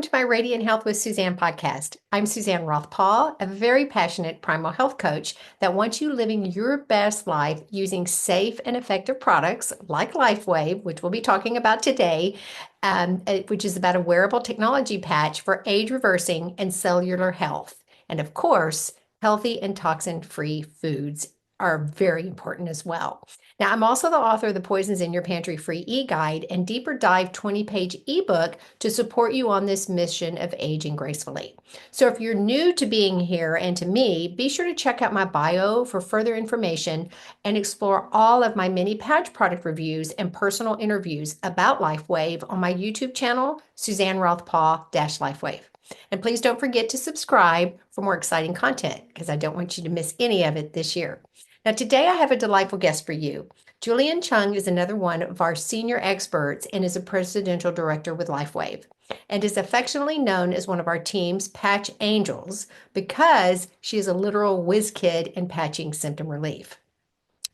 To my Radiant Health with Suzanne podcast. I'm Suzanne Roth-Paul, a very passionate primal health coach that wants you living your best life using safe and effective products like Lifewave, which we'll be talking about today, which is about a wearable technology patch for age reversing and cellular health. And of course, healthy and toxin-free foods are very important as well. Now, I'm also the author of the Poisons in Your Pantry free e-guide and deeper dive 20-page ebook to support you on this mission of aging gracefully. So if you're new to being here and to me, be sure to check out my bio for further information and explore all of my mini patch product reviews and personal interviews about LifeWave on my YouTube channel, Suzanne Roth-Paul-Lifewave. And please don't forget to subscribe for more exciting content because I don't want you to miss any of it this year. Now, today I have a delightful guest for you. Julian Chung is another one of our senior experts and is a presidential director with Lifewave and is affectionately known as one of our team's patch angels because she is a literal whiz kid in patching symptom relief.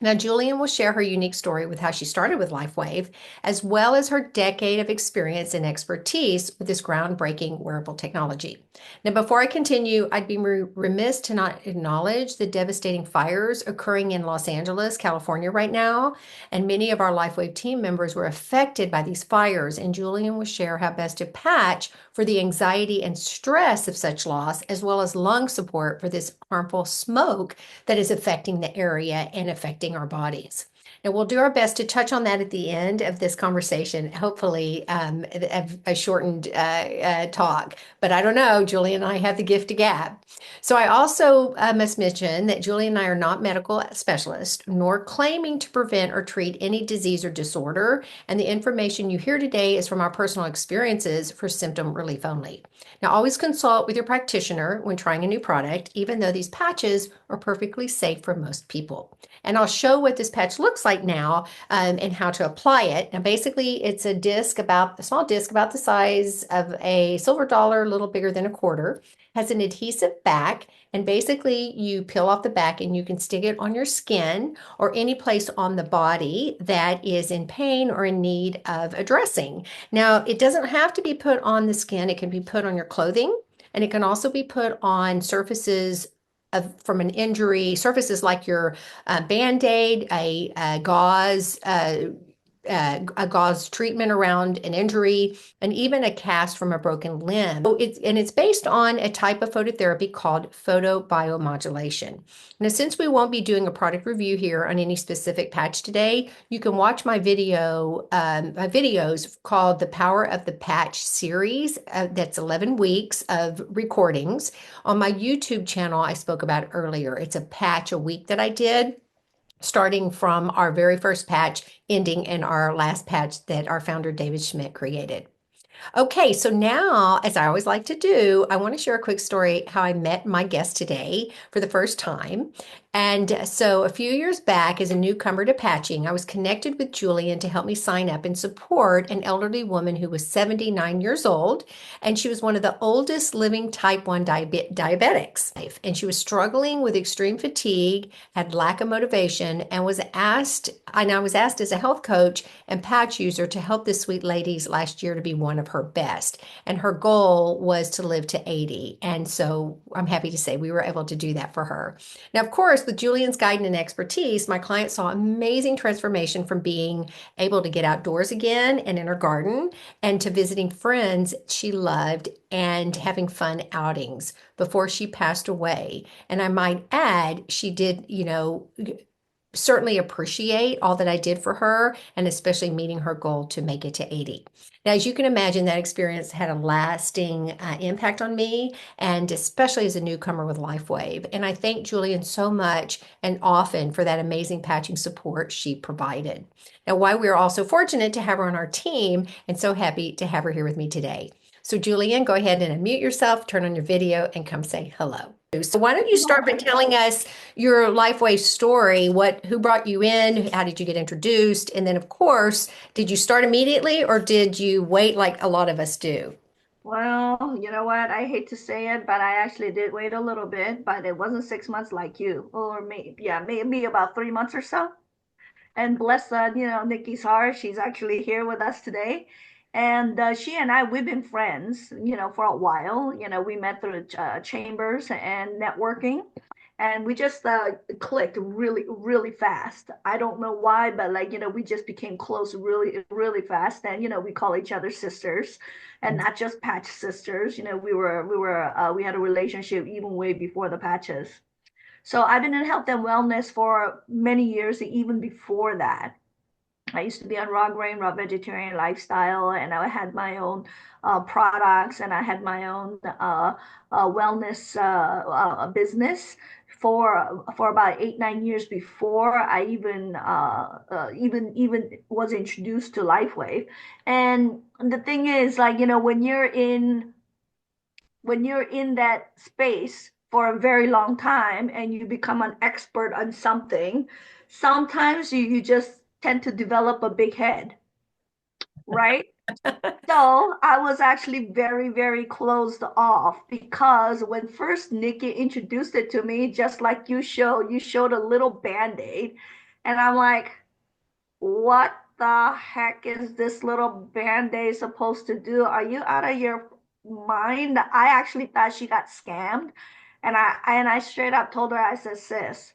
Now, Julian will share her unique story with how she started with Lifewave, as well as her decade of experience and expertise with this groundbreaking wearable technology. Now, before I continue, I'd be remiss to not acknowledge the devastating fires occurring in Los Angeles, California right now, and many of our Lifewave team members were affected by these fires, and Julian will share how best to patch for the anxiety and stress of such loss, as well as lung support for this harmful smoke that is affecting the area and affecting our bodies. Now, we'll do our best to touch on that at the end of this conversation, hopefully a shortened talk. But I don't know, Julie and I have the gift of gab. So I also must mention that Julie and I are not medical specialists, nor claiming to prevent or treat any disease or disorder. And the information you hear today is from our personal experiences for symptom relief only. Now, always consult with your practitioner when trying a new product, even though these patches are perfectly safe for most people. And I'll show what this patch looks like now and how to apply it. Now, basically, it's a small disc about the size of a silver dollar, a little bigger than a quarter, has an adhesive back, and basically you peel off the back and you can stick it on your skin or any place on the body that is in pain or in need of addressing. Now, it doesn't have to be put on the skin. It can be put on your clothing, and it can also be put on surfaces from an injury, surfaces like your Band-Aid, a gauze treatment around an injury, and even a cast from a broken limb. So it's based on a type of phototherapy called photobiomodulation. Now, since we won't be doing a product review here on any specific patch today, you can watch my videos called the Power of the Patch series. That's 11 weeks of recordings on my YouTube channel I spoke about earlier. It's a patch a week that I did, starting from our very first patch, ending in our last patch that our founder David Schmidt created. Okay, so now, as I always like to do, I want to share a quick story how I met my guest today for the first time. And so a few years back, as a newcomer to patching, I was connected with Julian to help me sign up and support an elderly woman who was 79 years old. And she was one of the oldest living type 1 diabetics. And she was struggling with extreme fatigue, had lack of motivation, and I was asked as a health coach and patch user to help this sweet lady last year to be one of her best. And her goal was to live to 80. And so I'm happy to say we were able to do that for her. Now, of course, with Julian's guidance and expertise, my client saw amazing transformation from being able to get outdoors again and in her garden and to visiting friends she loved and having fun outings before she passed away. And I might add, she did, certainly appreciate all that I did for her, and especially meeting her goal to make it to 80. Now, as you can imagine, that experience had a lasting impact on me, and especially as a newcomer with Lifewave. And I thank Julian so much and often for that amazing patching support she provided. Now, why we're also fortunate to have her on our team and so happy to have her here with me today. So Julian, go ahead and unmute yourself, turn on your video, and come say hello. So why don't you start by telling us your Lifeway story? Who brought you in? How did you get introduced? And then, of course, did you start immediately or did you wait like a lot of us do? Well, you know what? I hate to say it, but I actually did wait a little bit, but it wasn't 6 months like you, or maybe about 3 months or so. And bless Nikki's heart, she's actually here with us today. And she and I, we've been friends, for a while. We met through chambers and networking, and we just clicked really, really fast. I don't know why, but like, we just became close really, really fast. And, we call each other sisters, and not just patch sisters. We had a relationship even way before the patches. So I've been in health and wellness for many years, even before that. I used to be on raw grain, raw vegetarian lifestyle, and I had my own products, and I had my own wellness business for about 8 9 years before I even was introduced to Lifewave. And the thing is, like, when you're in that space for a very long time and you become an expert on something, sometimes you just tend to develop a big head, right? So I was actually very, very closed off because when first Nikki introduced it to me, just like you showed a little band-aid, and I'm like, what the heck is this little band-aid supposed to do? Are you out of your mind? I actually thought she got scammed. And I straight up told her, I said, sis,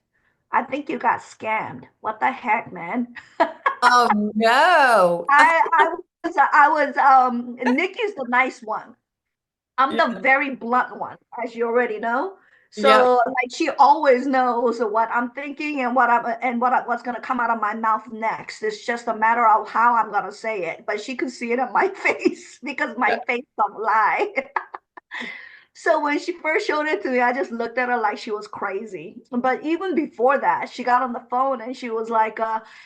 I think you got scammed. What the heck, man? Oh no. I was Nikki's the nice one. I'm Yeah. the very blunt one, as you already know. Yeah. So like she always knows what I'm thinking and what's gonna come out of my mouth next. It's just a matter of how I'm gonna say it. But she could see it in my face because my face don't lie. So when she first showed it to me, I just looked at her like she was crazy. But even before that, she got on the phone and she was like,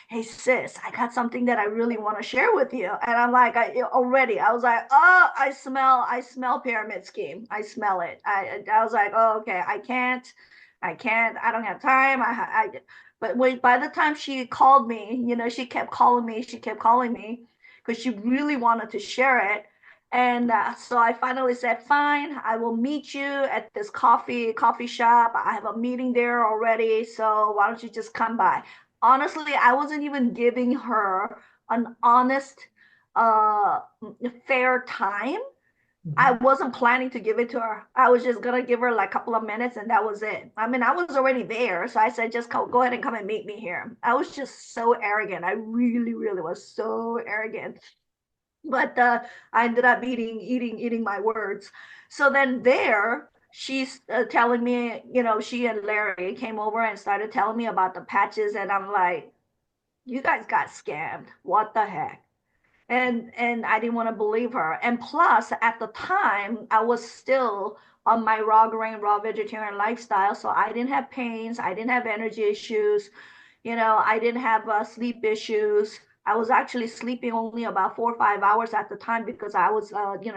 "Hey sis, I got something that I really want to share with you." And I'm like, I was like, "Oh, I smell pyramid scheme. I smell it." I was like, "Oh, okay, I can't, I don't have time." But by the time she called me, she kept calling me, because she really wanted to share it. And so I finally said, fine, I will meet you at this coffee shop. I have a meeting there already. So why don't you just come by? Honestly, I wasn't even giving her an honest, uh, fair time. I Mhm. wasn't planning to give it to her. I was just gonna give her like a couple of minutes and that was it. I mean, I was already there, so I said, just go ahead and come and meet me here. I was just so arrogant. I really, really was so arrogant. But I ended up eating my words. So then there, she's telling me, she and Larry came over and started telling me about the patches, and I'm like, you guys got scammed. What the heck? And I didn't want to believe her. And plus, at the time, I was still on my raw grain, raw vegetarian lifestyle, so I didn't have pains, I didn't have energy issues, I didn't have sleep issues. I was actually sleeping only about 4 or 5 hours at the time because I was,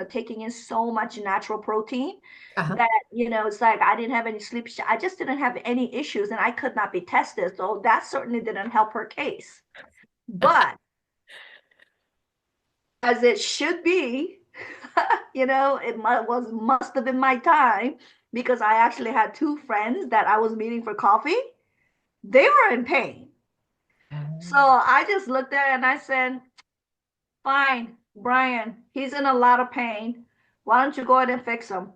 taking in so much natural protein Uh-huh. that, it's like I didn't have any sleep. I just didn't have any issues and I could not be tested. So that certainly didn't help her case. But as it should be, it must have been my time because I actually had two friends that I was meeting for coffee. They were in pain. So I just looked at it and I said, fine, Brian, he's in a lot of pain. Why don't you go ahead and fix him?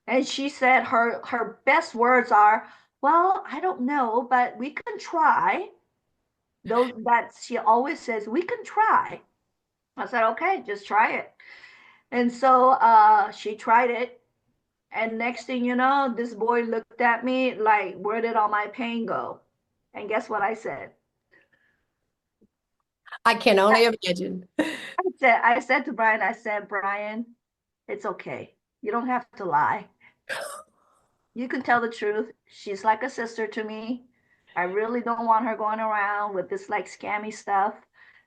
And she said her best words are, well, I don't know, but we can try. Those that she always says, we can try. I said, okay, just try it. And so she tried it. And next thing you know, this boy looked at me like, where did all my pain go? And guess what I said? I can only imagine. I said to Brian, I said, Brian, it's okay. You don't have to lie. You can tell the truth. She's like a sister to me. I really don't want her going around with this like scammy stuff.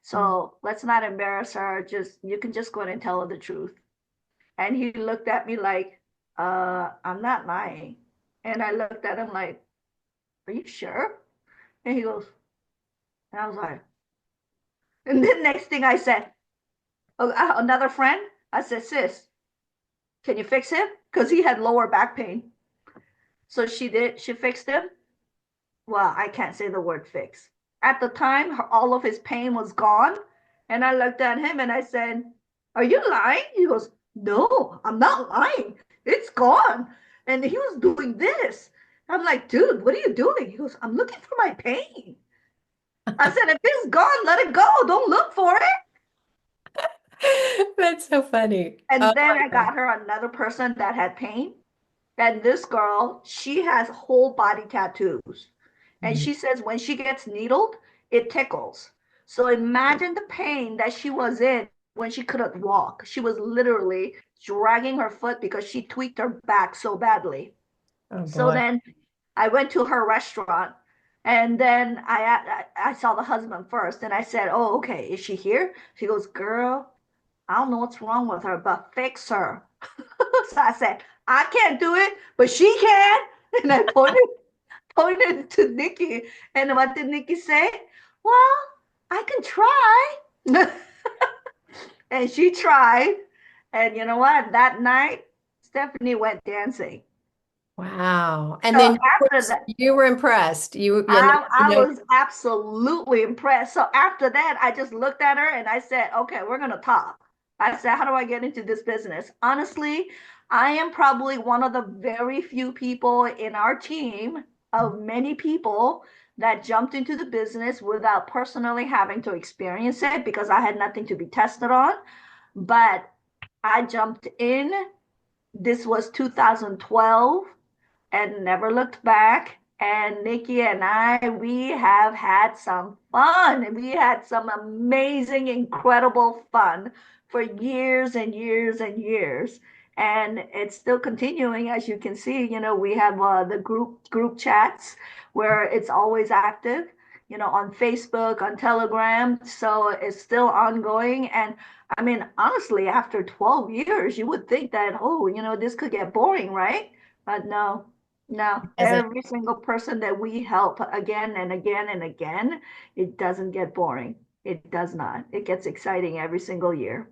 So let's not embarrass her. You can just go ahead and tell her the truth. And he looked at me like, I'm not lying. And I looked at him like, are you sure? And he goes, and I was like, and then next thing I said, oh, another friend, I said, sis, can you fix him? Because he had lower back pain. So she did, she fixed him. Well, I can't say the word fix. At the time, all of his pain was gone. And I looked at him and I said, are you lying? He goes, no, I'm not lying. It's gone. And he was doing this. I'm like, dude, what are you doing? He goes, I'm looking for my pain. I said, if it's gone, let it go. Don't look for it. That's so funny. Oh And then my I God. got her another person that had pain. And this girl, she has whole body tattoos. And Mhm. she says when she gets needled, it tickles. So imagine the pain that she was in when she couldn't walk. She was literally dragging her foot because she tweaked her back so badly. Oh So boy. then I went to her restaurant, and then I saw the husband first, and I said, "Oh, okay, is she here?" She goes, "Girl, I don't know what's wrong with her, but fix her." So I said, "I can't do it, but she can." And I pointed to Nikki, and what did Nikki say? Well, I can try. And she tried, and you know what? That night, Stephanie went dancing. Wow. And So then after that, you were impressed. I was absolutely impressed. So after that, I just looked at her and I said, okay, we're going to talk. I said, how do I get into this business? Honestly, I am probably one of the very few people in our team of many people that jumped into the business without personally having to experience it because I had nothing to be tested on. But I jumped in. This was 2012 and never looked back. And Nikki and I, we have had some fun. We had some amazing, incredible fun for years and years and years. And it's still continuing, as you can see. We have the group chats where it's always active. On Facebook, on Telegram. So it's still ongoing. And I mean, honestly, after 12 years, you would think that, oh, this could get boring, right? But no, no, doesn't. every single person that we help again and again and again, it doesn't get boring. It does not. It gets exciting every single year.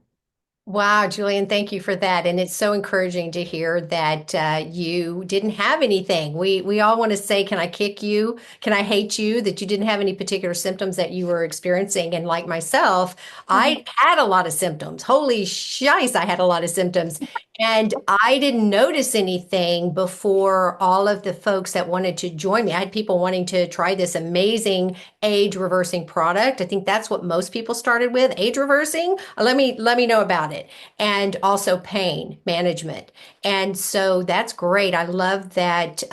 Wow, Julian, thank you for that. And it's so encouraging to hear that you didn't have anything. We all want to say, can I kick you? Can I hate you? That you didn't have any particular symptoms that you were experiencing. And like myself, I Mhm. had a lot of symptoms. Holy shice, I had a lot of symptoms. And I didn't notice anything before all of the folks that wanted to join me. I had people wanting to try this amazing age reversing product. I think that's what most people started with, age reversing. Let me know about it. And also pain management. And so that's great. I love that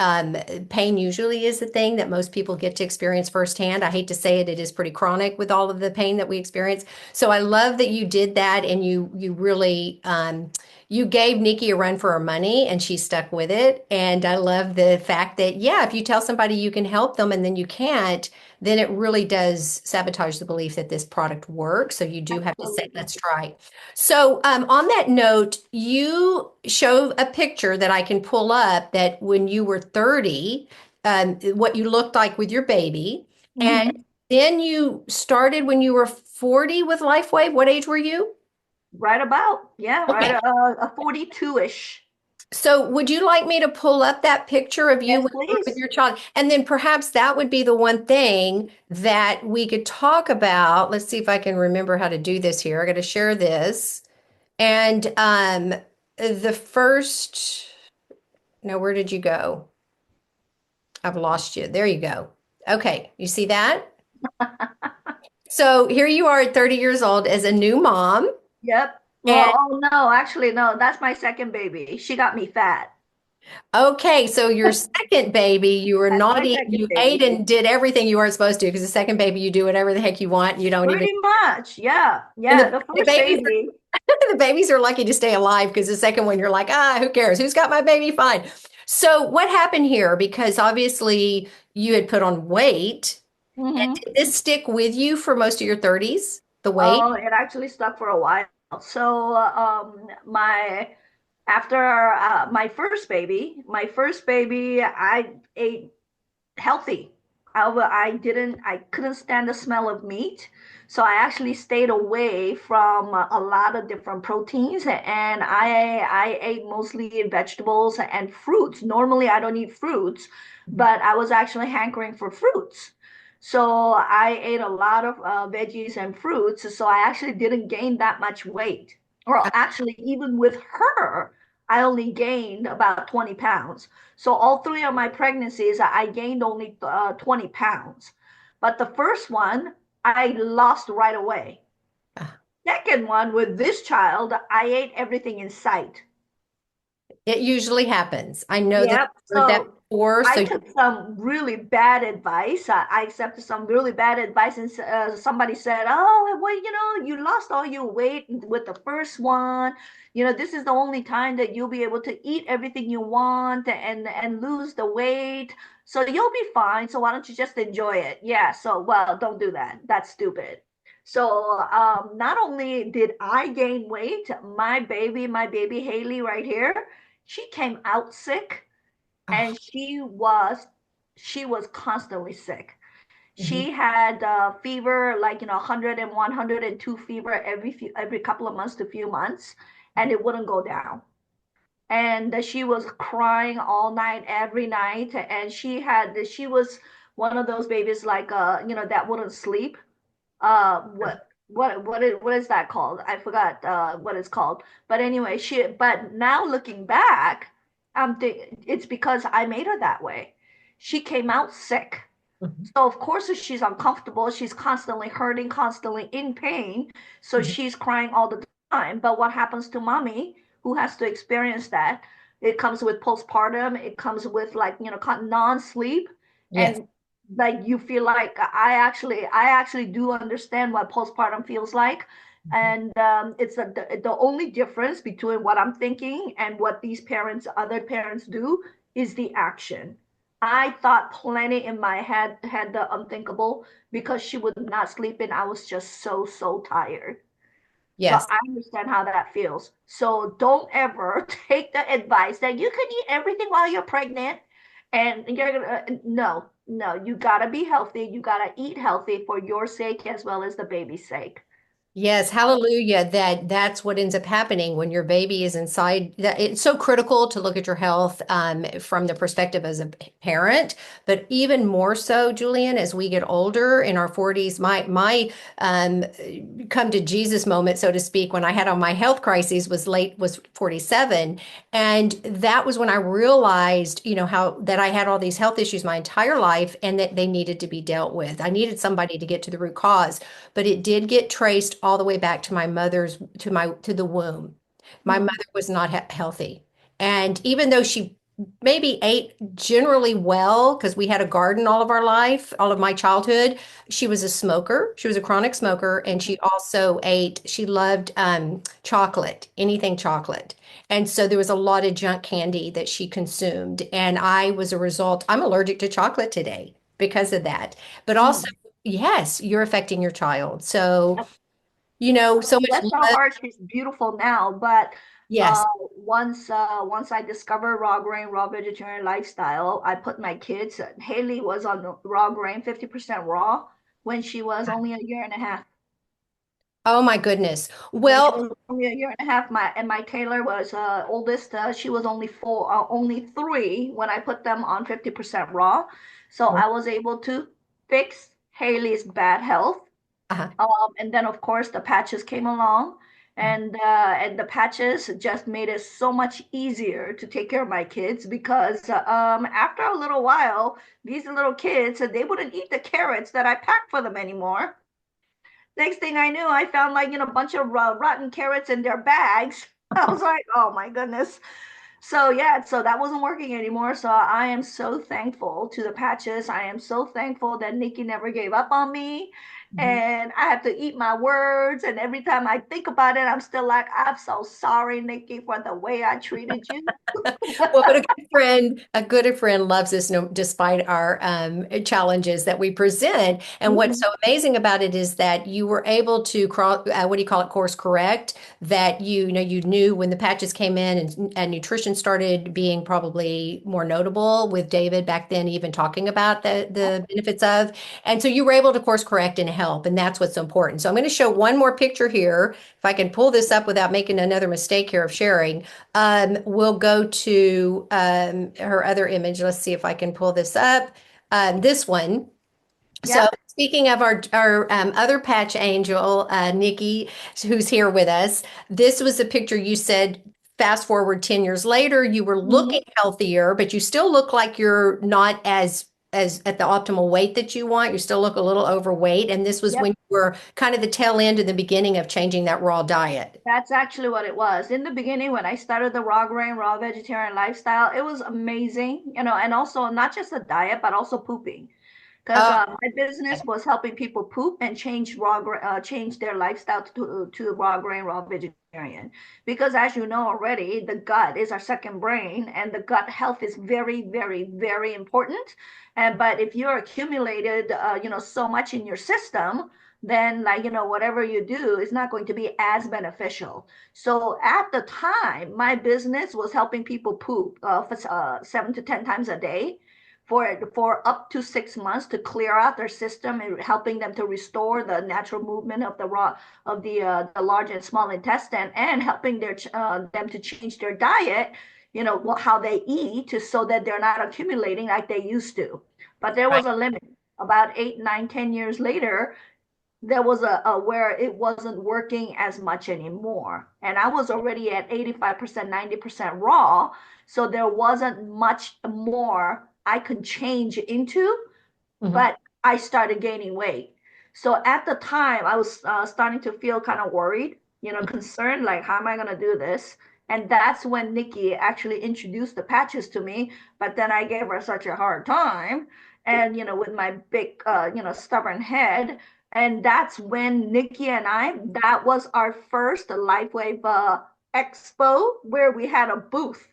pain usually is the thing that most people get to experience firsthand. I hate to say it, it is pretty chronic with all of the pain that we experience. So I love that you did that and you really you gave Nikki a run for her money and she stuck with it. And I love the fact that, yeah, if you tell somebody you can help them and then you can't, then it really does sabotage the belief that this product works. So you do have to say, Absolutely. let's try. So on that note, you show a picture that I can pull up that when you were 30, what you looked like with your baby. And Mhm. then you started when you were 40 with Lifewave. What age were you? Right about, yeah, right, Okay. a 42-ish. So would you like me to pull up that picture of you Yes, when you were with please. your child? And then perhaps that would be the one thing that we could talk about. Let's see if I can remember how to do this here. I got to share this. And the first, no, where did you go? I've lost you. There you go. Okay, you see that? So here you are at 30 years old as a new mom. Yep. And Well, oh no, actually, no, that's my second baby. She got me fat. okay, so your second baby, you were That's my naughty, second you ate baby. and did everything you weren't supposed to because the second baby, you do whatever the heck you want. You don't even, Pretty much. Yeah. and Yeah. The the first babies baby. the babies are lucky to stay alive because the second one, you're like, who cares? Who's got my baby? Fine. So what happened here? Because obviously you had put on weight. And Mhm. did this stick with you for most of your 30s, the weight? Oh, it actually stuck for a while. So, my after my first baby, I ate healthy. I couldn't stand the smell of meat. So I actually stayed away from a lot of different proteins and I ate mostly vegetables and fruits. Normally I don't eat fruits, but I was actually hankering for fruits. So I ate a lot of veggies and fruits. So I actually didn't gain that much weight. Or actually, even with her, I only gained about 20 pounds. So all three of my pregnancies, I gained only 20 pounds. But the first one, I lost right away. Second one, with this child, I ate everything in sight. It usually happens. I know that Yep. I've heard that So before. I So took some really bad advice. I accepted some really bad advice, and somebody said, "Oh, well, you lost all your weight with the first one. This is the only time that you'll be able to eat everything you want and lose the weight. So you'll be fine. So why don't you just enjoy it?" Yeah. So, well, don't do that. That's stupid. So not only did I gain weight, my baby Haley right here, she came out sick, oh, and she was constantly sick. mhm, She had fever, like 101, 102 fever every couple of months to few months, and it wouldn't go down. And she was crying all night, every night, and she was one of those babies, like that wouldn't sleep. What is that called? I forgot what it's called. But anyway, but now looking back, it's because I made her that way. She came out sick. mhm, So of course if she's uncomfortable, she's constantly hurting, constantly in pain. So mhm. she's crying all the time. But what happens to mommy who has to experience that? It comes with postpartum, it comes with, like, non-sleep, Yes. and like you feel like I actually do understand what postpartum feels like. Mhm. And it's the only difference between what I'm thinking and what these other parents do is the action. I thought plenty in my head, had the unthinkable, because she would not sleep and I was just so, so tired. So Yes. I understand how that feels. So don't ever take the advice that you can eat everything while you're pregnant, and you're gonna, no, no, you gotta be healthy. You gotta eat healthy for your sake as well as the baby's sake. Yes, hallelujah. That's what ends up happening when your baby is inside. That it's so critical to look at your health from the perspective as a parent, but even more so, Julian, as we get older in our 40s. My come to Jesus moment, so to speak, when I had on my health crises was 47, and that was when I realized, how that I had all these health issues my entire life, and that they needed to be dealt with. I needed somebody to get to the root cause, but it did get traced all the way back to my mother's to the womb. My Mm, mother was not healthy. And even though she maybe ate generally well, because we had a garden all of our life, all of my childhood, she was a smoker. She was a chronic smoker, and she also she loved chocolate, anything chocolate. And so there was a lot of junk candy that she consumed. And I was a result, I'm allergic to chocolate today because of that. But also, mm. yes, you're affecting your child. So, so much Bless her love. heart, she's beautiful now. But uh, Yes. once I discovered raw grain, raw vegetarian lifestyle, I put my kids. Haley was on the raw grain, 50% raw, when she was only a year and a half. Oh my goodness. When she Well, was only a year and a half, my Taylor was oldest. She was only 3 when I put them on 50% raw. So I was able to fix Haley's bad health. uh-huh. And then of course the patches came along, and the patches just made it so much easier to take care of my kids, because after a little while, these little kids, they wouldn't eat the carrots that I packed for them anymore. Next thing I knew, I found, like, a bunch of rotten carrots in their bags. I was like, oh my goodness. So yeah, so that wasn't working anymore. So I am so thankful to the patches. I am so thankful that Nikki never gave up on me. Mhm. And I have to eat my words. And every time I think about it, I'm still like, I'm so sorry, Nikki, for the way I treated you. Well, but a good friend loves us, no, despite our challenges that we present. And what's Mhm. so amazing about it is that you were able to cross, what do you call it, course correct. That you knew when the patches came in, and nutrition started being probably more notable with David back then, even talking about the benefits of. And so you were able to course correct and help, and that's what's so important. So I'm going to show one more picture here. If I can pull this up without making another mistake here of sharing. We'll go to her other image. Let's see if I can pull this up. This one. So Yep. speaking of our other patch angel, Nikki, who's here with us, this was a picture you said. Fast forward 10 years later, you were looking Mhm. healthier, but you still look like you're not as at the optimal weight that you want. You still look a little overweight. And this was when Yep. you were kind of the tail end of the beginning of changing that raw diet. That's actually what it was. In the beginning, when I started the raw grain, raw vegetarian lifestyle, it was amazing, and also not just the diet, but also pooping. Because Oh, my business was helping people poop and change their lifestyle to raw grain, raw vegetarian. Because as you know already, the gut is our second brain, and the gut health is very, very, very important. And but if you're accumulated, so much in your system, then like whatever you do is not going to be as beneficial. So at the time, my business was helping people poop for 7 to 10 times a day for up to 6 months to clear out their system and helping them to restore the natural movement of the large and small intestine and helping them to change their diet, how they eat so that they're not accumulating like they used to. But there right. was a limit. About 8, 9, 10 years later, there was a where it wasn't working as much anymore. And I was already at 85%, 90% raw. So there wasn't much more I could change into, Mhm, but I started gaining weight. So at the time, I was starting to feel kind of worried, concerned, like, how am I going to do this? And that's when Nikki actually introduced the patches to me. But then I gave her such a hard time. And, with my big, stubborn head. And that's when Nikki and that was our first Lifewave expo where we had a booth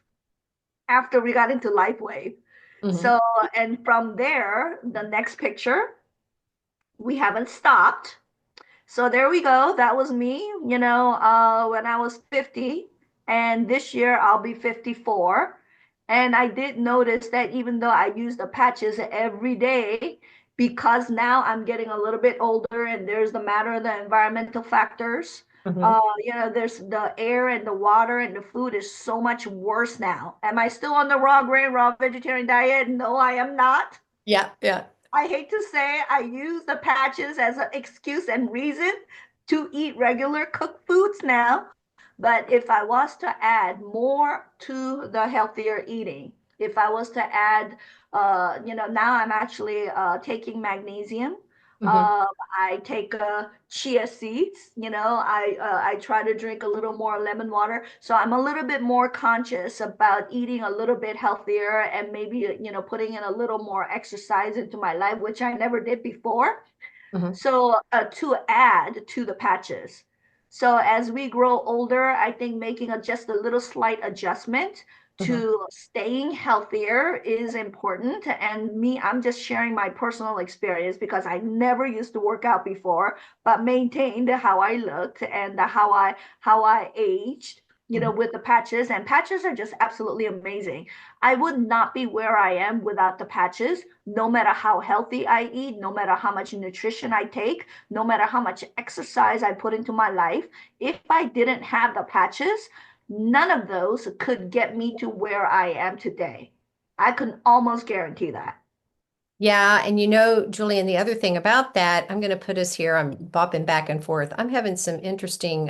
after we got into Lifewave. mhm, So, and from there, the next picture, we haven't stopped. So there we go. That was me, when I was 50. And this year I'll be 54. And I did notice that even though I use the patches every day, because now I'm getting a little bit older and there's the matter of the environmental factors. mhm. There's the air and the water and the food is so much worse now. Am I still on the raw grain, raw vegetarian diet? No, I am not. Yeah, yeah. I hate to say I use the patches as an excuse and reason to eat regular cooked foods now. But if I was to add more to the healthier eating, if I was to add, now I'm actually taking magnesium. Mhm. I take chia seeds. I try to drink a little more lemon water. So I'm a little bit more conscious about eating a little bit healthier and maybe putting in a little more exercise into my life, which I never did before. Mhm, So to add to the patches. So as we grow older, I think making just a little slight adjustment mhm, to staying healthier is important. And me, I'm just sharing my personal experience because I never used to work out before, but maintained how I looked and how I aged, mhm. with the patches. And patches are just absolutely amazing. I would not be where I am without the patches, no matter how healthy I eat, no matter how much nutrition I take, no matter how much exercise I put into my life. If I didn't have the patches, none of those could get me to where I am today. I can almost guarantee that. Yeah, and Julian, the other thing about that, I'm going to put us here. I'm bopping back and forth. I'm having some interesting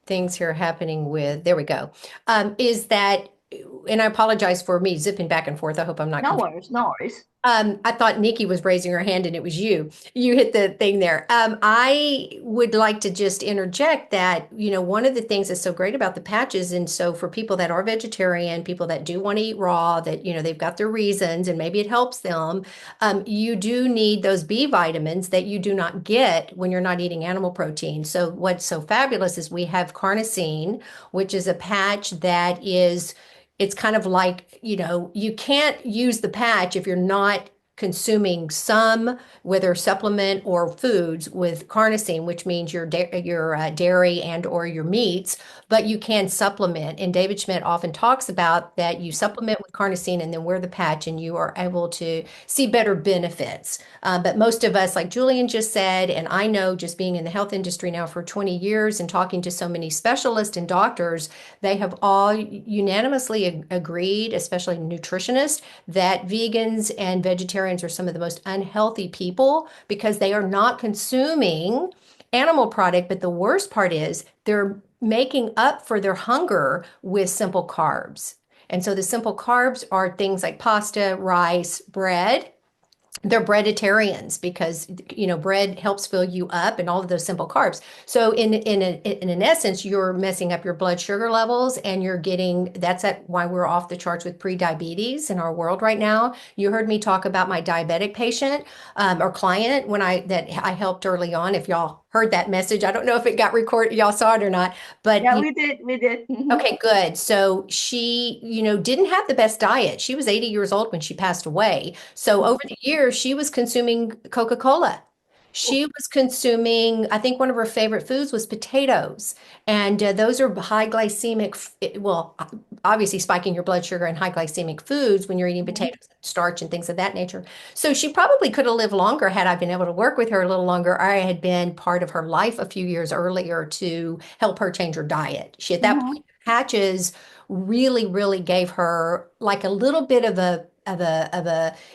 things here happening with, there we go. Is that, and I apologize for me zipping back and forth. I hope I'm not No confusing. worries, no worries. I thought Nikki was raising her hand and it was you. You hit the thing there. I would like to just interject that, one of the things that's so great about the patches, and so for people that are vegetarian, people that do want to eat raw, that, they've got their reasons and maybe it helps them, you do need those B vitamins that you do not get when you're not eating animal protein. So what's so fabulous is we have carnosine, which is a patch that is it's kind of like, you can't use the patch if you're not consuming some, whether supplement or foods with carnosine, which means your dairy and or your meats, but you can supplement. And David Schmidt often talks about that you supplement with carnosine and then wear the patch, and you are able to see better benefits. But most of us, like Julian just said, and I know just being in the health industry now for 20 years and talking to so many specialists and doctors, they have all unanimously agreed, especially nutritionists, that vegans and vegetarians vegetarians are some of the most unhealthy people because they are not consuming animal product. But the worst part is they're making up for their hunger with simple carbs. And so the simple carbs are things like pasta, rice, bread. They're breaditarians because bread helps fill you up and all of those simple carbs. So in an essence, you're messing up your blood sugar levels and you're getting why we're off the charts with pre-diabetes in our world right now. You heard me talk about my diabetic patient or client that I helped early on. If y'all heard that message, I don't know if it got recorded, y'all saw it or not, but Yeah, we did. okay, good. So she, didn't have the best diet. She was 80 years old when she passed away. So over the years, she was consuming Coca-Cola. She was consuming, I think one of her favorite foods was potatoes. And those are high glycemic, obviously spiking your blood sugar and high glycemic foods when you're eating potatoes, starch, and things of that nature. So she probably could have lived longer had I been able to work with her a little longer. I had been part of her life a few years earlier to help her change her diet. She, at that Mhm. point, patches really, really gave her like a little bit of a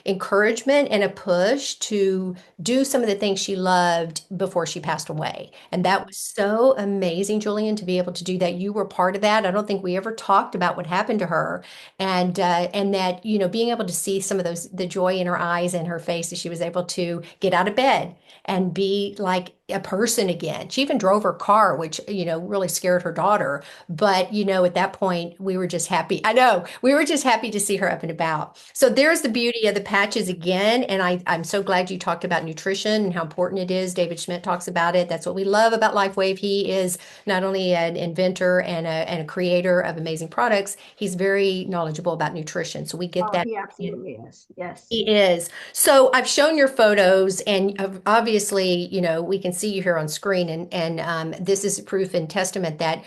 encouragement and a push to do some of the things she loved before she passed away. And that was so amazing, Julian, to be able to do that. You were part of that. I don't think we ever talked about what happened to her, and that being able to see some of the joy in her eyes and her face as she was able to get out of bed and be like a person again. She even drove her car, which really scared her daughter. But at that point, we were just happy. I know we were just happy to see her up and about. So there's the beauty of the patches again. And I'm so glad you talked about nutrition and how important it is. David Schmidt talks about it. That's what we love about Lifewave. He is not only an inventor and a creator of amazing products, he's very knowledgeable about nutrition. So we get Oh, that. he absolutely is. Yes, He is. So I've shown your photos, and obviously, we can see you here on screen, and this is proof and testament that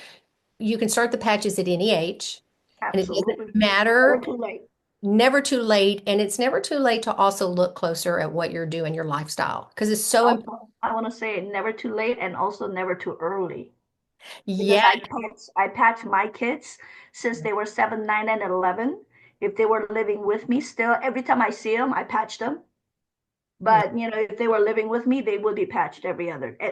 you can start the patches at any age, and it doesn't absolutely. Never matter, too late. never too late, and it's never too late to also look closer at what you're doing, your lifestyle, because it's so important. Also, I want to say never too late and also never too early. Because Yeah. I patch my kids since they were 7, 9, and 11. If they were living with me still, every time I see them, I patch them. But if they were living with me, they would be patched at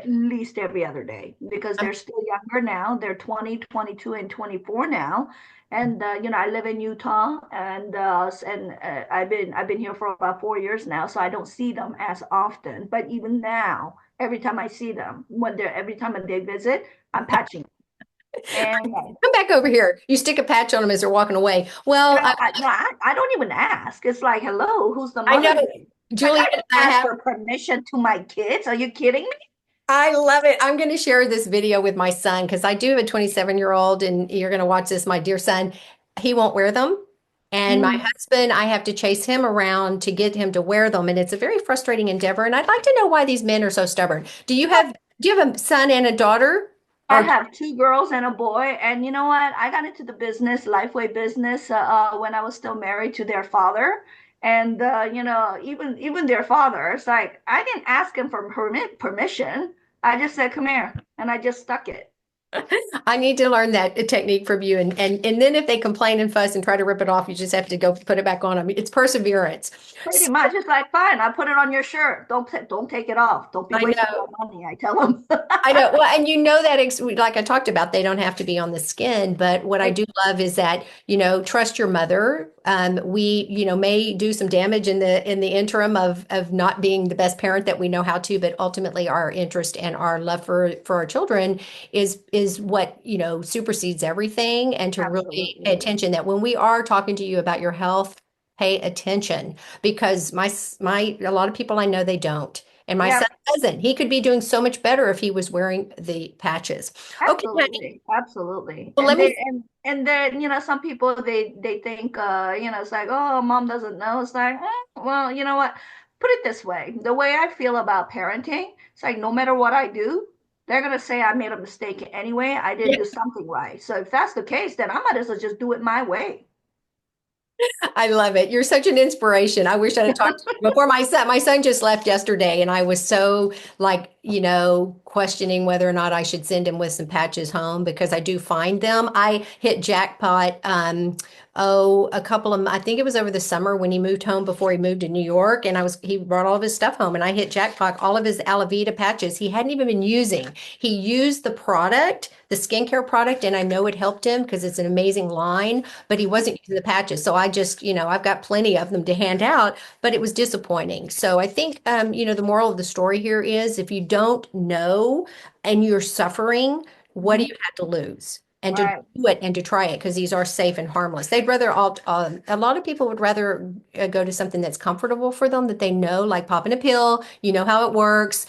least every other day, because they're still younger now. They're 20, 22, and 24 now. And I live in Utah, and I've been here for about 4 years now, so I don't see them as often. But even now, every time I see them, every time they visit, I'm patching. And Come back over here. You stick a patch on them as they're walking away. Well, I don't even ask. It's like, hello, who's the I know, mother here? Like, Julian, I don't I ask have. for permission to my kids. Are you kidding me? I love it. I'm going to share this video with my son because I do have a 27-year-old, and you're going to watch this. My dear son, he won't wear them. And my Mm. husband, I have to chase him around to get him to wear them. And it's a very frustrating endeavor. And I'd like to know why these men are so stubborn. Do you have a son and a daughter? I Or have 2 girls and a boy, and you know what? I got into the Lifeway business, when I was still married to their father, and even their father. It's like I didn't ask him for permission. I just said, "Come here," and I just stuck it. I need to learn that technique from you. And then if they complain and fuss and try to rip it off, you just have to go put it back on them. It's perseverance. Pretty much, it's like, fine, I put it on your shirt. Don't take it off. Don't be I wasting know. my money. I tell them. I know. Well, and that like I talked about, they don't have to be on the skin. But what I do love is that, trust your mother. We, may do some damage in the interim of not being the best parent that we know how to, but ultimately our interest and our love for our children is what, supersedes everything. And to really pay Absolutely. attention that when we are talking to you about your health, pay attention because a lot of people I know they don't. And my son Yep. doesn't. He could be doing so much better if he was wearing the patches. Okay, honey. Absolutely. Absolutely. Well, let And me. then some people, they think, it's like, oh, mom doesn't know. It's like, well, you know what? Put it this way. The way I feel about parenting, it's like no matter what I do, they're gonna say I made a mistake anyway. I didn't do something right. So if that's the case, then I might as well just do it my way. I love it. You're such an inspiration. I wish I had talked to you before my son. My son just left yesterday, and I was so like questioning whether or not I should send him with some patches home because I do find them. I hit jackpot. A couple of, I think it was over the summer when he moved home before he moved to New York, and he brought all of his stuff home, and I hit jackpot. All of his Alavita patches he hadn't even been using. He used the product, the skincare product, and I know it helped him because it's an amazing line, but he wasn't using the patches. So I just, I've got plenty of them to hand out, but it was disappointing. So I think, the moral of the story here is if you don't know and you're suffering, what do Mhm. you have to lose? And to Right. do it and to try it because these are safe and harmless. They'd rather a lot of people would rather go to something that's comfortable for them that they know, like popping a pill, you know how it works.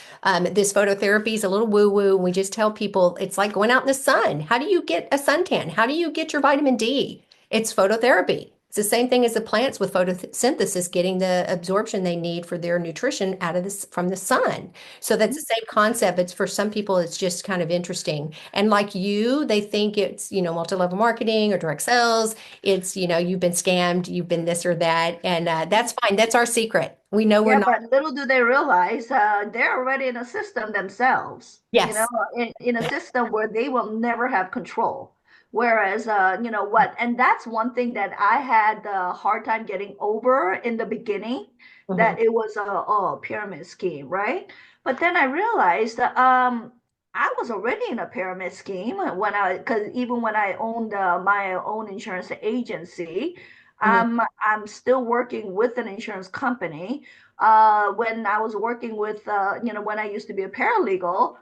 This phototherapy is a little woo-woo. And we just tell people it's like going out in the sun. How do you get a suntan? How do you get your vitamin D? It's phototherapy. It's the same thing as the plants with photosynthesis getting the absorption they need for their nutrition out of this from the sun. So that's the same concept. It's for some people, it's just kind of interesting. And like you, they think it's, multi-level marketing or direct sales. It's, you've been scammed, you've been this or that. And that's fine. That's our secret. We know we're Yeah, not. but little do they realize they're already in a system themselves, Yes. in a system where they will never have control. Whereas, what, and that's one thing that I had a hard time getting over in the beginning, Mhm. that it was a pyramid scheme, right? But then I realized that I was already in a pyramid scheme because even when I owned my own insurance agency, Mhm. I'm still working with an insurance company. When I was working with, when I used to be a paralegal,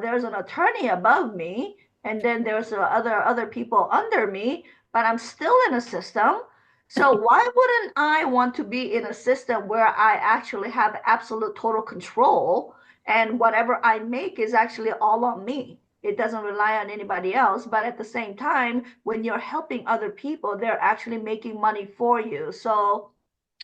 there's an attorney above me, and then there's other people under me, but I'm still in a system. So why wouldn't I want to be in a system where I actually have absolute total control, and whatever I make is actually all on me? It doesn't rely on anybody else, but at the same time, when you're helping other people, they're actually making money for you. So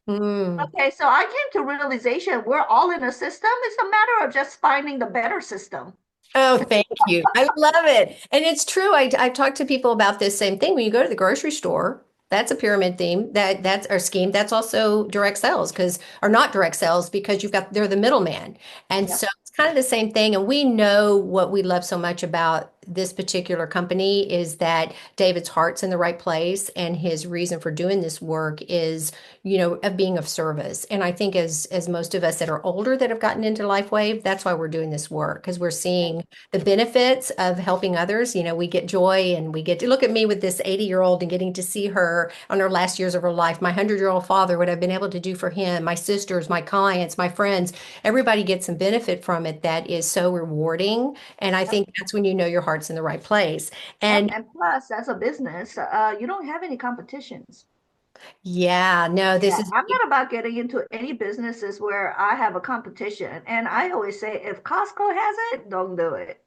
Mm. okay, so I came to realization we're all in a system. It's a matter of just finding the better system. Oh, thank you. I love it. And it's true. I've talked to people about this same thing. When you go to the grocery store, that's a pyramid theme. That's our scheme. That's also direct sales because, or not direct sales because they're the middleman. And Yeah. so it's kind of the same thing. And we know what we love so much about this particular company is that David's heart's in the right place and his reason for doing this work is, of being of service. And I think as most of us that are older that have gotten into Lifewave, that's why we're doing this work because we're seeing the benefits of helping others. We get joy and we get to look at me with this 80-year-old and getting to see her on her last years of her life. My 100-year-old father, what I've been able to do for him, my sisters, my clients, my friends, everybody gets some benefit from it that is so rewarding. And I Yep. think that's when you know your heart's in the right place. Yep. And And plus, as a business, you don't have any competitions. yeah, no, this Yeah, is I'm not about getting into any businesses where I have a competition. And I always say, if Costco has it, don't do it.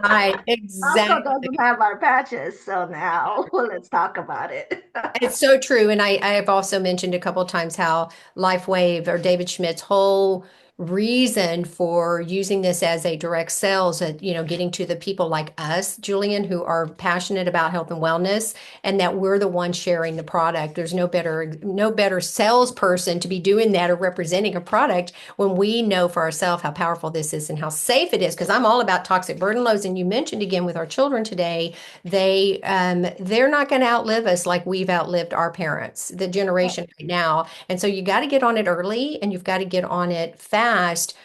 right. Costco Exactly. doesn't have our patches, so now let's talk about it. It's so true. And I have also mentioned a couple of times how LifeWave or David Schmidt's whole reason for using this as a direct sales, getting to the people like us, Julian, who are passionate about health and wellness, and that we're the ones sharing the product. There's no better salesperson to be doing that or representing a product when we know for ourselves how powerful this is and how safe it is. Because I'm all about toxic burden loads. And you mentioned again with our children today they're not going to outlive us like we've outlived our parents, the generation right now. And so you got to get on it early and you've got to get on it fast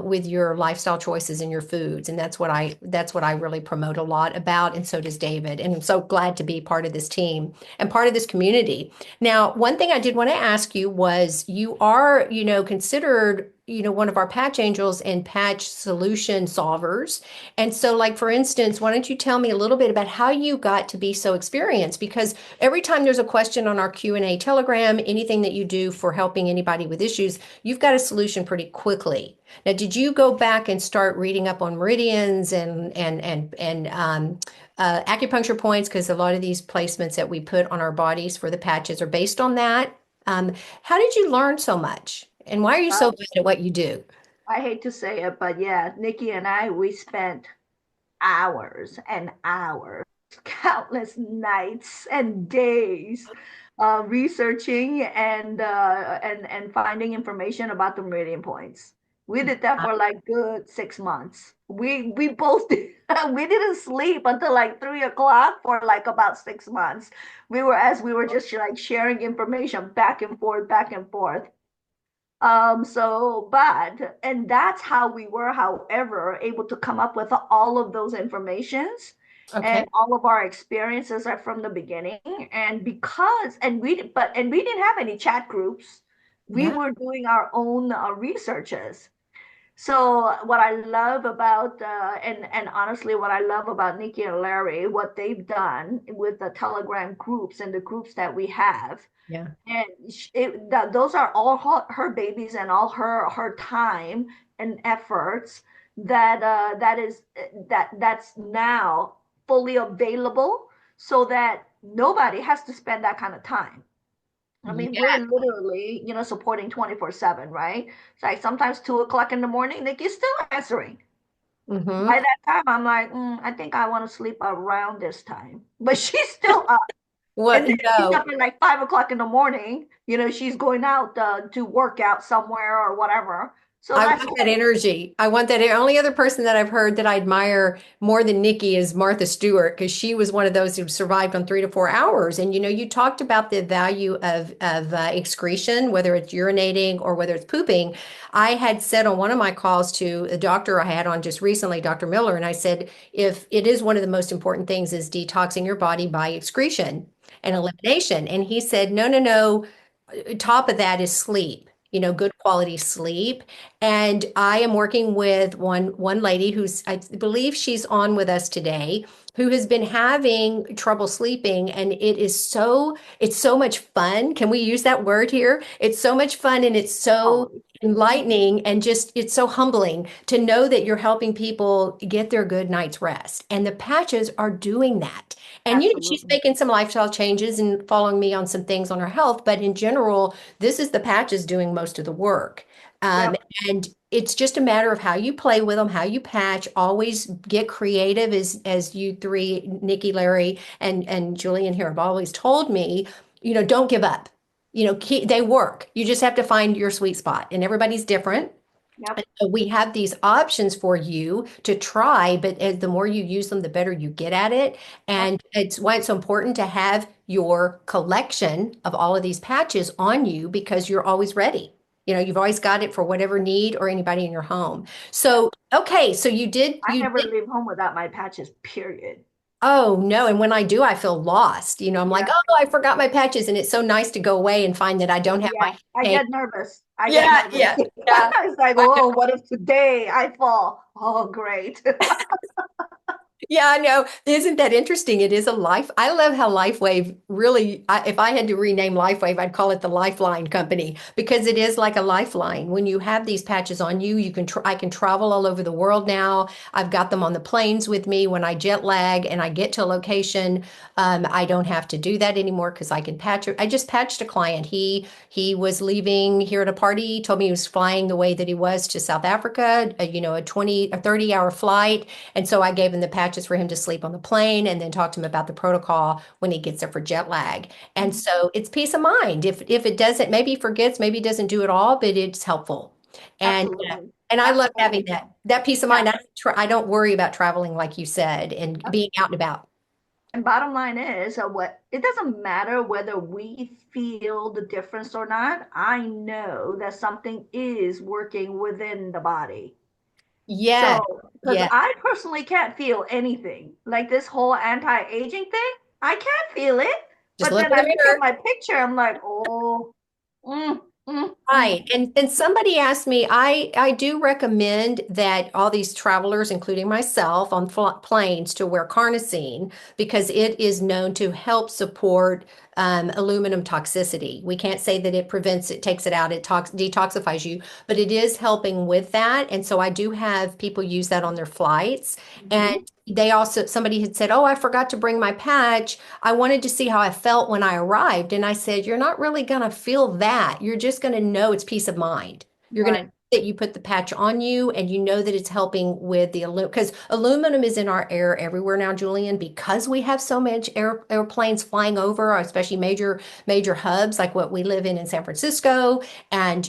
with your lifestyle choices and your foods. And that's what I really promote a lot about. And so does David. And I'm so glad to be part of this team and part of this community. Now, one thing I did want to ask you was you are, considered, one of our patch angels and patch solution solvers. And so, like, for instance, why don't you tell me a little bit about how you got to be so experienced? Because every time there's a question on our Q&A Telegram, anything that you do for helping anybody with issues, you've got a solution pretty quickly. Now, did you go back and start reading up on meridians and acupuncture points? Because a lot of these placements that we put on our bodies for the patches are based on that. How did you learn so much? And why are you so Uh, good at what you do? I hate to say it, but yeah, Nikki and I, we spent hours and hours, countless nights and days researching and finding information about the meridian points. We did that for like good 6 months. We both did, we didn't sleep until like 3 o'clock for like about 6 months. We were just like sharing information back and forth, back and forth. And that's how we were, however, able to come up with all of those informations, Okay. and all of our experiences are from the beginning. And because, and we didn't have any chat groups. We Yeah. were doing our own researches. So what I love about and honestly, what I love about Nikki and Larry, what they've done with the Telegram groups and the groups that we have, Yeah. and those are all her babies and all her time and efforts that's now fully available, so that nobody has to spend that kind of time. I mean, Yeah. we're literally, supporting 24/7, right? It's like sometimes 2 o'clock in the morning, Nikki's still answering. Hmm. By that time, I'm like, I think I want to sleep around this time, but she's still up. And What? then she's No. up at like 5 o'clock in the morning. She's going out to work out somewhere or whatever. So I that's want that great. energy. I want that. The only other person that I've heard that I admire more than Nikki is Martha Stewart, because she was one of those who survived on 3 to 4 hours. And you talked about the value of excretion, whether it's urinating or whether it's pooping. I had said on one of my calls to a doctor I had on just recently, Dr. Miller, and I said, if it is one of the most important things is detoxing your body by excretion and Yep. elimination. And he said, no, no, no. Top of that is sleep, good quality sleep. And I am working with one lady who's, I believe she's on with us today, who has been having trouble sleeping. And it's so much fun. Can we use that word here? It's so much fun, and it's so Always. enlightening, and just it's so humbling to know that you're helping people get their good night's rest. And the patches are doing that. And she's Absolutely. making some lifestyle changes and following me on some things on her health, but in general, this is the patches doing most of the work. Um, Yep. and it's just a matter of how you play with them, how you patch. Always get creative, as you three, Nikki, Larry, and Julian here have always told me. Don't give up. They work. You just have to find your sweet spot, and everybody's different. Yep. So we have these options for you to try, but the more you use them, the better you get at it. Yep. And it's why it's so important to have your collection of all of these patches on you, because you're always ready. You've always got it for whatever need or anybody in your home. Yep. So, okay, so you did, I you never did. leave home without my patches, period. Oh no. And when I do, I feel lost. I'm like, Yeah. oh, I forgot my patches. And it's so nice to go away and find that I don't have Yeah. my I cane. get nervous. I get Yeah, nervous. yeah, yeah. It's like, oh, what if today I fall? Oh, great. Yeah, I know. Isn't that interesting? It is a life. I love how Lifewave really, if I had to rename Lifewave, I'd call it the Lifeline Company, because it is like a lifeline. When you have these patches on you, I can travel all over the world now. I've got them on the planes with me when I jet lag and I get to a location. I don't have to do that anymore because I can patch it. I just patched a client. He was leaving here at a party, told me he was flying the way that he was to South Africa, a 20 or 30-hour flight. And so I gave him the patches for him to sleep on the plane, and then talked to him about the protocol when he gets there for jet lag. And so it's peace of mind. If it doesn't, maybe he forgets, maybe he doesn't do it all, but it's helpful. And Absolutely. and I love having Absolutely. that peace of Yeah. mind. I don't worry about traveling, like you said, and being out and about. And bottom line is, what it doesn't matter whether we feel the difference or not. I know that something is working within the body. Yeah, So, because yeah. I personally can't feel anything like this whole anti-aging thing, I can't feel it. Just But look then in I the look at mirror. my picture, I'm like, oh, mm, mm, mm. Right. And somebody asked me, I do recommend that all these travelers, including myself, on planes to wear carnosine, because it is known to help support aluminum toxicity. We can't say that it prevents it, takes it out, it detoxifies you, but it is helping with that. And so I do have people use that on their flights. And Mhm. somebody had said, oh, I forgot to bring my patch. I wanted to see how I felt when I arrived. And I said, you're not really going to feel that. You're just going to know it's peace of mind. You're going to Right. that you put the patch on you and you know that it's helping with the aluminum, because aluminum is in our air everywhere now, Julian, because we have so much airplanes flying over, especially major hubs like what we live in San Francisco and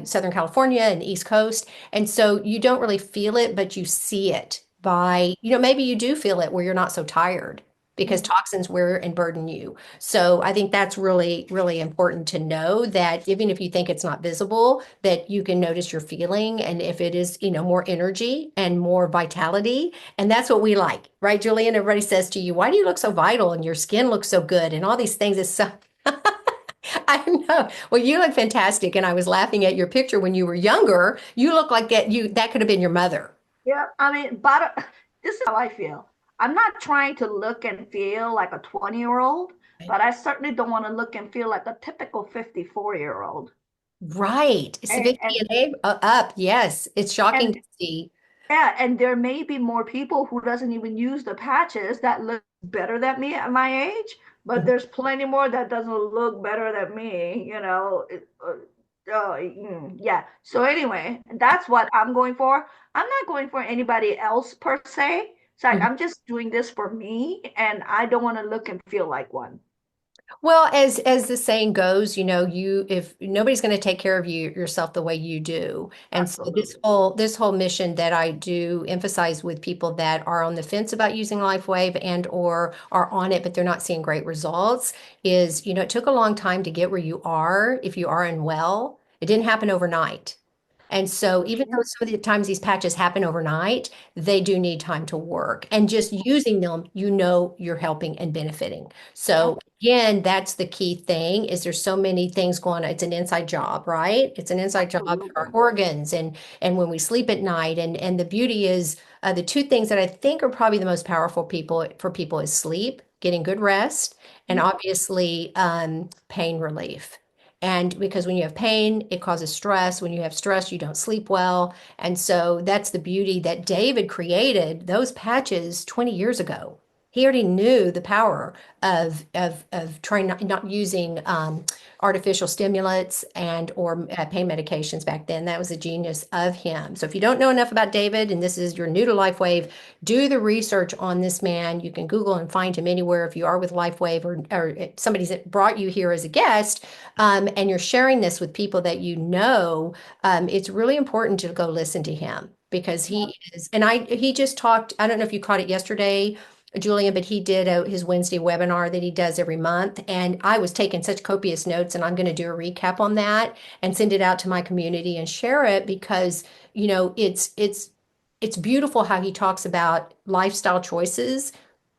Southern California and East Coast. And so you don't really feel it, but you see it by, maybe you do feel it where you're not so tired because Mhm. toxins wear and burden you. So I think that's really, really important to know that even if you think it's not visible, that you can notice your feeling. And if it is, more energy and more vitality, and that's what we like, right, Julian? Everybody says to you, why do you look so vital and your skin looks so good and all these things is so I know. Well, you look fantastic. And I was laughing at your picture when you were younger. You look like that could have been your mother. Yeah, I mean, but this is how I feel. I'm not trying to look and feel like a 20-year-old, but I certainly don't want to look and feel like a typical 54-year-old. Right. Civic And DNA up. Yes. It's shocking and to see. yeah, and there may be more people who doesn't even use the patches that look better than me at my age, but there's plenty more that doesn't look better than me, yeah. So anyway, that's what I'm going for. I'm not going for anybody else per se. It's like Mhm. I'm just doing this for me, and I don't want to look and feel like one. Well, as the saying goes, you if nobody's going to take care of yourself the way you do. And so this Absolutely. whole this whole mission that I do emphasize with people that are on the fence about using LifeWave and or are on it, but they're not seeing great results is, it took a long time to get where you are if you are unwell. It didn't happen overnight. And so even though some of the times these patches happen overnight, they do need time to work. And just using them, you're helping and benefiting. Yeah, So again, that's the key thing is there's so many things going on. It's an inside job, right? It's an inside job for our absolutely. organs and when we sleep at night. And the beauty is the two things that I think are probably the most powerful for people is sleep, getting good rest, and Mhm. obviously pain relief. And because when you have pain, it causes stress. When you have stress, you don't sleep well. And so that's the beauty that David created those patches 20 years ago. He already knew the power of trying not using artificial stimulants and or pain medications back then. That was a genius of him. So if you don't know enough about David and this is you're new to LifeWave, do the research on this man. You can Google and find him anywhere if you are with LifeWave or somebody's brought you here as a guest and you're sharing this with people that it's really important to go listen to him because Yeah. he is, and he just talked, I don't know if you caught it yesterday, Julian, but he did his Wednesday webinar that he does every month. And I was taking such copious notes, and I'm going to do a recap on that and send it out to my community and share it because, it's beautiful how he talks about lifestyle choices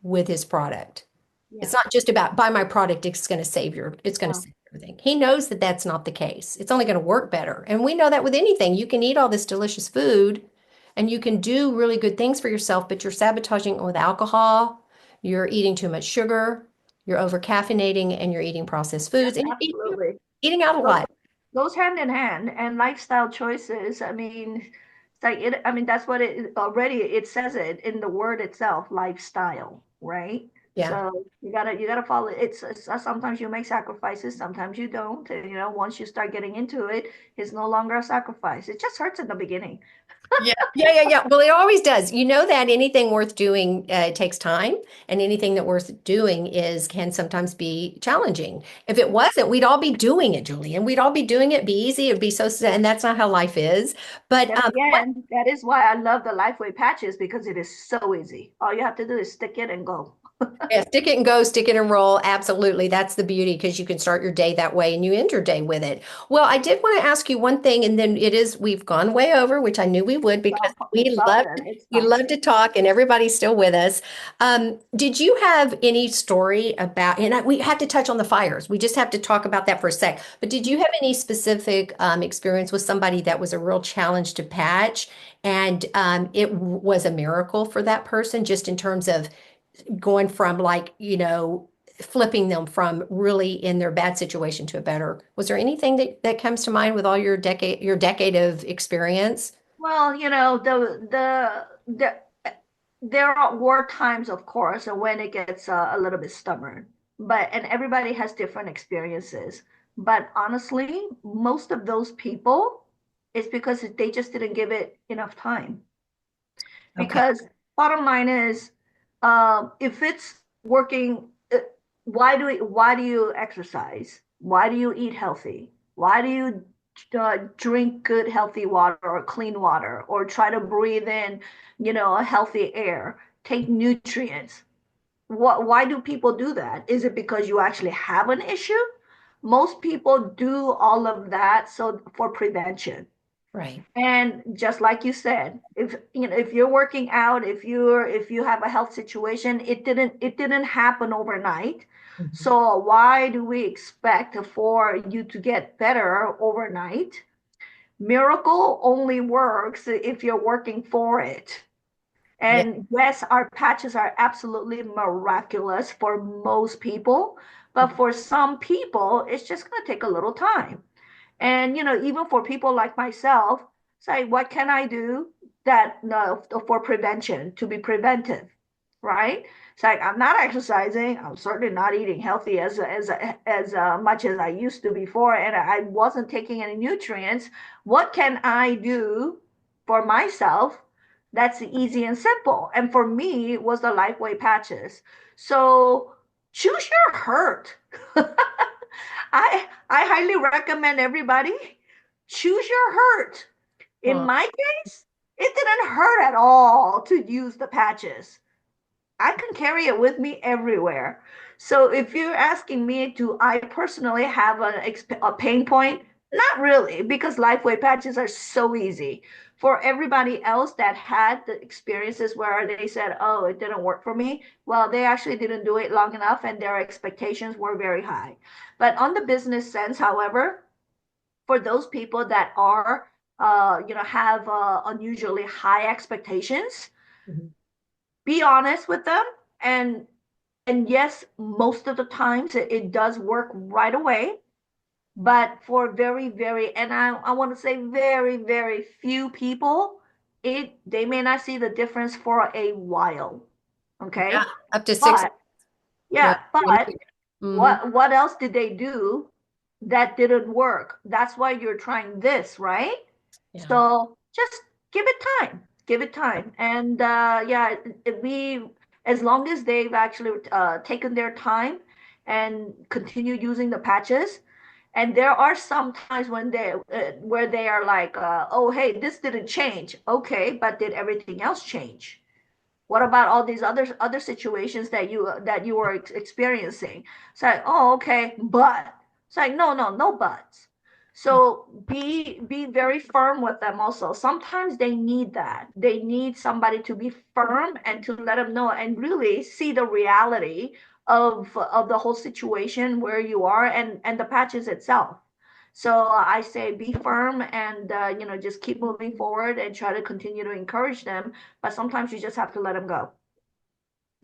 with his product. It's Yeah. not just about buy my product, it's going to No. save everything. He knows that that's not the case. It's only going to work better. And we know that with anything. You can eat all this delicious food and you can do really good things for yourself, but you're sabotaging it with alcohol, you're eating too much sugar, you're over caffeinating, and you're eating processed Yeah, foods and you're absolutely. eating out a Go, lot. goes hand in hand, and lifestyle choices. I mean, it's like it. I mean, that's what it already. It says it in the word itself, lifestyle, right? Yeah. So you gotta follow. It's sometimes you make sacrifices, sometimes you don't. And, once you start getting into it, it's no longer a sacrifice. It just hurts in the beginning. Yeah, yeah, yeah, yeah. Well, it always does. You know that anything worth doing takes time, and anything that worth doing is can sometimes be challenging. If it wasn't, we'd all be doing it, Julian. We'd all be doing it, be easy, it'd be so, and that's not how life is. But Then again, that is why I love the Lifeway patches because it is so easy. All you have to do is stick it and go. yeah, stick it and go, stick it and roll. Absolutely. That's the beauty because you can start your day that way and you end your day with it. Well, I did want to ask you one thing, and then we've gone way over, which I knew we would because It's all good. It's we fine. love to talk and everybody's still with us. Did you have any story about, and we have to touch on the fires. We just have to talk about that for a sec. But did you have any specific experience with somebody that was a real challenge to patch and was a miracle for that person just in terms of going from like, flipping them from really in their bad situation to a better. Was there anything that comes to mind with all your decade of experience? Well, there are war times, of course, and when it gets a little bit stubborn. And everybody has different experiences. But honestly, most of those people It's because they just didn't give it enough time. Okay. Because bottom line is, if it's working, why do you exercise? Why do you eat healthy? Why do you drink good healthy water or clean water or try to breathe in, a healthy air, take nutrients? Why do people do that? Is it because you actually have an issue? Most people do all of that so for prevention. Right. And just like you said, if you're working out, if you have a health situation, it didn't happen overnight. Mhm. So why do we expect for you to get better overnight? Miracle only works if you're working for it. Yeah. And yes, our patches are absolutely miraculous for most people, but Mhm. for some people, it's just going to take a little time. And even for people like myself, say, what can I do that no for prevention to be preventive, right? It's like I'm not exercising. I'm certainly not eating healthy as much as I used to before, and I wasn't taking any nutrients. What can I do for myself? That's easy and simple. And for me, it was the Lifeway patches. So choose your hurt. I highly recommend everybody choose your hurt. In Well, my case, it didn't hurt at all to use the patches. I can carry it with me everywhere. So if you're asking me, do I personally have a pain point? Not really, because Lifeway patches are so easy. For everybody else that had the experiences where they said, oh, it didn't work for me, well, they actually didn't do it long enough and their expectations were very high. But on the business sense, however, for those people that are, have unusually high expectations, mhm. be honest with them. And yes, most of the times it does work right away, but for and I want to say very, very few people, they may not see the difference for a while. Yeah. Okay. Up to 6 But Yeah. yeah, but Mm-hmm. what else did they do that didn't work? That's why you're trying this, right? Yeah. So just give it time. Give it time. And yeah, we as long as they've actually taken their time and continue using the patches. And there are some times when they where they are like, oh, hey, this didn't change. Okay, but did everything else change? What about all these other situations that you were experiencing? It's like, oh, okay, but it's like, no buts. So be very firm with them also. Sometimes they need that. They need somebody to be firm and to let them know and really see the reality of the whole situation where you are and the patches itself. So I say be firm and just keep moving forward and try to continue to encourage them, but sometimes you just have to let them go.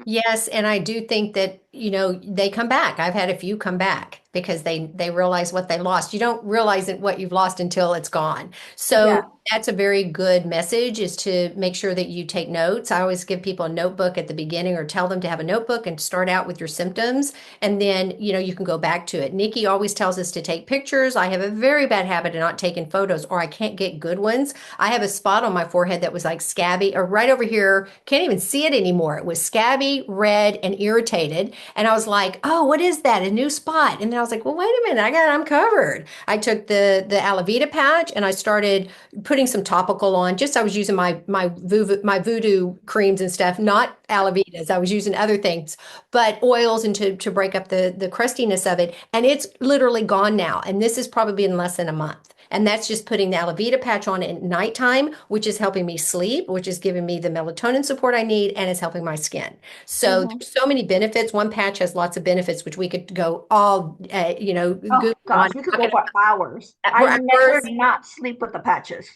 Yes, and I do think that, they come back. I've had a few come back because they realize what they lost. You don't realize it, what you've lost until it's gone. So Yeah. that's a very good message, is to make sure that you take notes. I always give people a notebook at the beginning, or tell them to have a notebook and start out with your symptoms, and then, you can go back to it. Nikki always tells us to take pictures. I have a very bad habit of not taking photos, or I can't get good ones. I have a spot on my forehead that was like scabby, or right over here, can't even see it anymore. It was scabby, red, and irritated. And I was like, oh, what is that? A new spot. And then I was like, well, wait a minute, I'm covered. I took the Alavita patch and I started putting some topical on. Just I was using my voodoo creams and stuff, not Alavitas. I was using other things, but oils, and to break up the crustiness of it. And it's literally gone now. And this has probably been less than a month. And that's just putting the Alavita patch on at nighttime, which is helping me sleep, which is giving me the melatonin support I need, and is helping my skin. So Hmm. there's so many benefits. One patch has lots of benefits, which we could go all, Oh Google on. gosh, we could go for hours. I For never hours. not sleep with the patches.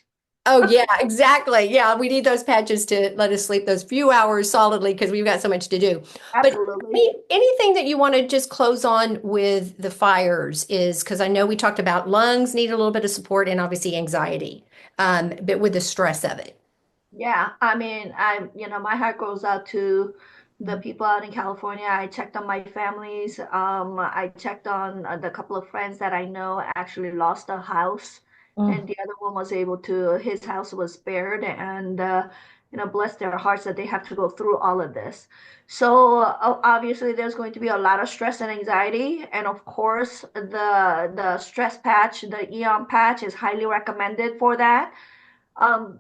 Oh, yeah, exactly. Yeah, we need those patches to let us sleep those few hours solidly, because we've got so much to do. But Absolutely. anything that you want to just close on with the fires is, because I know we talked about lungs need a little bit of support, and obviously anxiety, but with the stress of it. Yeah, I mean, my heart goes out to the Mhm. people out in California. I checked on my families. I checked on the couple of friends that I know actually lost a house Mm. and the other one was able to, his house was spared, and bless their hearts that they have to go through all of this. So obviously there's going to be a lot of stress and anxiety, and of course the stress patch, the Eon patch, is highly recommended for that. Um,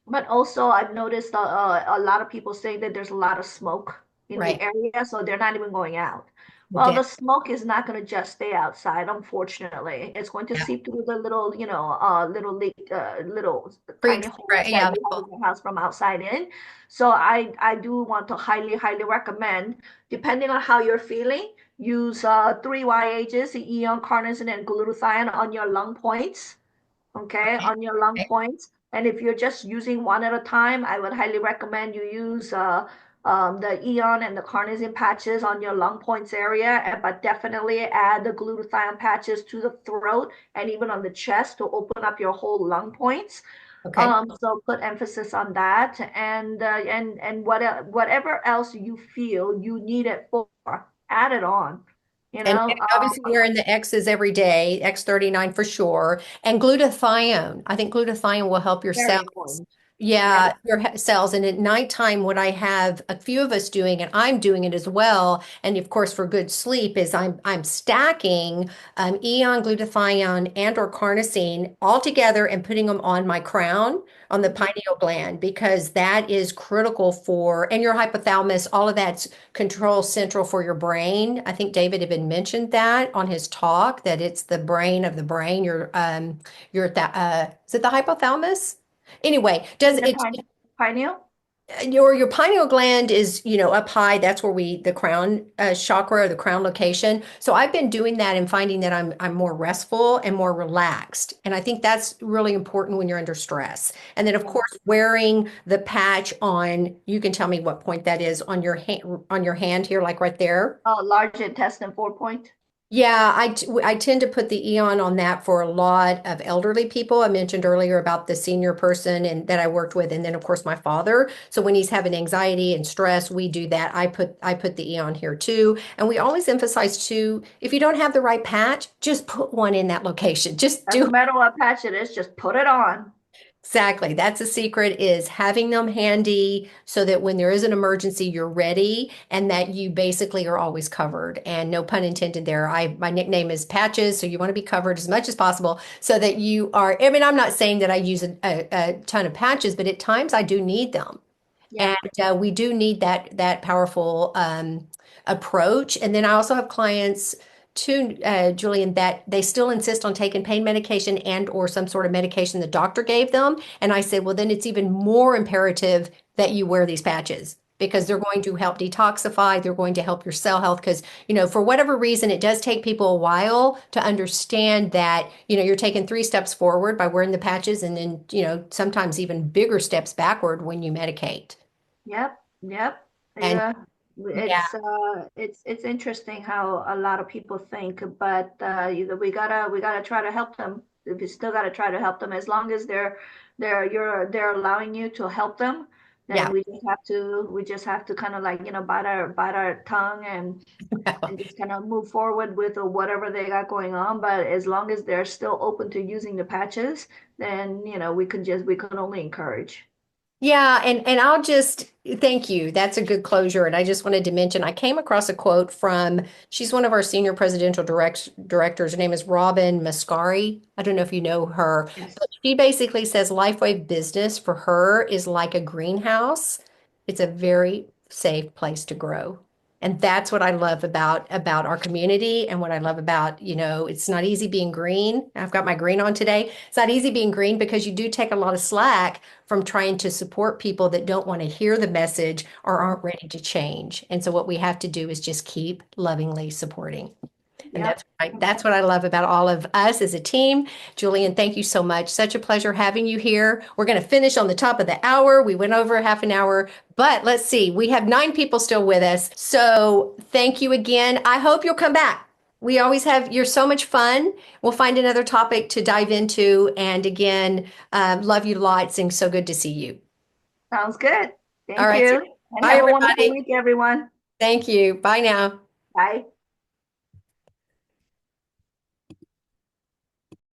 but also, I've noticed a lot of people say that there's a lot of smoke in the Right. area, so they're not even going out. Well, Okay. the smoke is not going to just stay outside, unfortunately. It's going to Yeah. seep through the little, little leak, little tiny Creeks, right? holes that Yeah. you have in your house from outside in. So I do want to highly, highly recommend, depending on how you're feeling, use 3 YHs, the Eon, carnosine, and glutathione on your lung points, okay, on your lung Okay. points. And if you're just using one at a time, I would highly recommend you use the Eon and the carnosine patches on your lung points area, but definitely add the glutathione patches to the throat and even on the chest to open up your whole lung points. Okay. So put emphasis on that, and whatever else you feel you need it for, add it on. You And know, obviously wearing the X's every day, X39 for sure. And glutathione. I think glutathione will help your very cells. important. Yeah. Yeah, your cells. And at nighttime, what I have a few of us doing, and I'm doing it as well, and of course for good sleep, is I'm stacking Eon, glutathione, and or carnosine all together and putting them on my crown, on the pineal gland, because that is critical for, and your hypothalamus, all of that's control central for your brain. I think David even mentioned that on his talk, that it's the brain of the brain. Is it the hypothalamus? Anyway, does Your it pineal. your pineal gland is, up high. That's where the crown chakra or the crown location. So I've been doing that and finding that I'm more restful and more relaxed. And I think that's really important when you're under stress. And then of Yeah. course wearing the patch on, you can tell me what point that is on your hand here, like right there. Large intestine 4 point. Yeah, I tend to put the Eon on that for a lot of elderly people. I mentioned earlier about the senior person and that I worked with, and then of course my father. So when he's having anxiety and stress, we do that. I put the Eon here too, and we always emphasize too, if you don't have the right patch, just put one in that location. Just do. Doesn't matter what patch it is, just put it on. Exactly. That's a secret, is having them handy so that when there is an emergency, you're ready and that you basically are always covered. And no pun intended there. My nickname is Patches, so you want to be covered as much as possible so that you are. I mean, I'm not saying that I use a ton of patches, but at times I do need them. Yeah. And we do need that powerful approach. And then I also have clients too, Julian, that they still insist on taking pain medication and or some sort of medication the doctor gave them. And I said, well, then it's even more imperative that you wear these patches because they're going to help detoxify. They're going to help your cell health because, for whatever reason, it does take people a while to understand that, you're taking 3 steps forward by wearing the patches and then, sometimes even bigger steps backward when you medicate. Yep. Yep. And Yeah. yeah, It's interesting how a lot of people think, but we gotta try to help them. We still gotta try to help them as long as they're allowing you to help them. Then yeah. we just have to kind of like bite our tongue and just kind of move forward with whatever they got going on. But as long as they're still open to using the patches, then we can only encourage. Yeah, and I'll just thank you. That's a good closure. And I just wanted to mention I came across a quote from, she's one of our senior presidential directors. Her name is Robin Mascari. I don't know if you know her, Yes. but she basically says Lifewave business for her is like a greenhouse. It's a very safe place to grow. And that's what I love about our community and what I love about, it's not easy being green. I've got my green on today. It's not easy being green because you do take a lot of slack from trying to support people that don't want to hear the message or aren't ready to change. And so what we have to do is just keep lovingly supporting. And Yep. that's what I love about all of us as a team. Julian, thank you so much. Such a pleasure having you here. We're going to finish on the top of the hour. We went over half an hour, but let's see. We have 9 people still with us. So thank you again. I hope you'll come back. We always have, you're so much fun. We'll find another topic to dive into. And again, love you lots and so good to see you. Sounds good. All Thank right. you. And Bye, have a wonderful everybody. week, everyone. Thank you. Bye now. Bye.